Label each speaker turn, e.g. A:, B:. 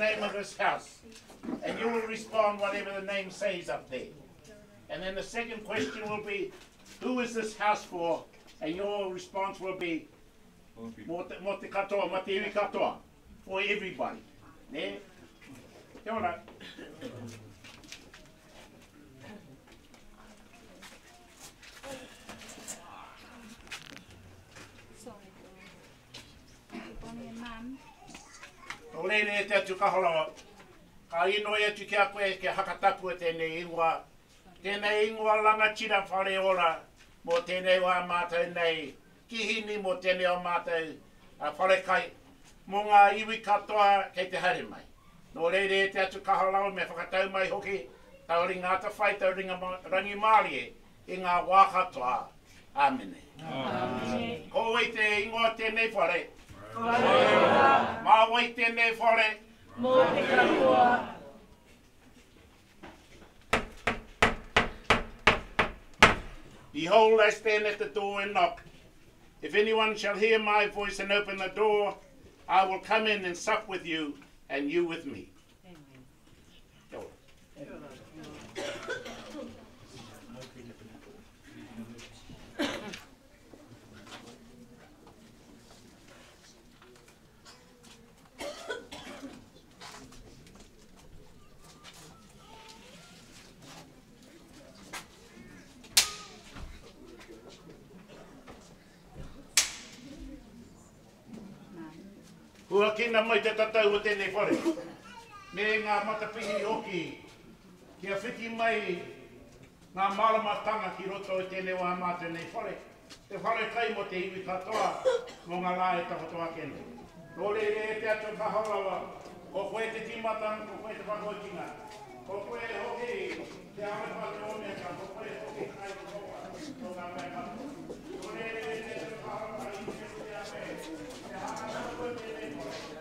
A: name of this house. And you will respond whatever the name says up there. And then the second question will be, who is this house for? And your response will be, mo te katoa, mo te iwi katoa, for everybody. Ne? Kia ora. O leire e te atu kaholawa, ka ino e atu ki a koe ke hakatapu e tēnei ingoa. Tēnei ingoa langa tira whare ora, mo tēnei wā mātou nei, kihini mo tēnei o mātou whare kai, mo ngā iwi katoa kei te haere mai. No leire e te atu kaholawa me whakatau mai hoki, tau ringa ata whai, tau ringa rangi Māori e, i ngā wā katoa. Āmene. Ko wei te ingoa tēnei whare, mā wai tēnei whare,
B: mō te katoa.
A: Behold, I stand at the door and knock. If anyone shall hear my voice and open the door, I will come in and sup with you, and you with me. Amen. Kua kina mai te tatau o tēnei whare. Me ngā matapihi hoki, kia whiti mai ngā māramatanga ki roto o tēnei wā mātou nei whare. Te whare kai mo te iwi katoa, mo ngā lā e takotoa kene. Nō leire e te atu kahalawa, ko koe te timatang, ko koe te whakoitinga. Ko koe hoki, te awe whare o mea ka, ko koe hoki kai te hoa, o ngā mea kato. Nō leire e te atu kahalawa, i te awe, te hana koe tēnei whare.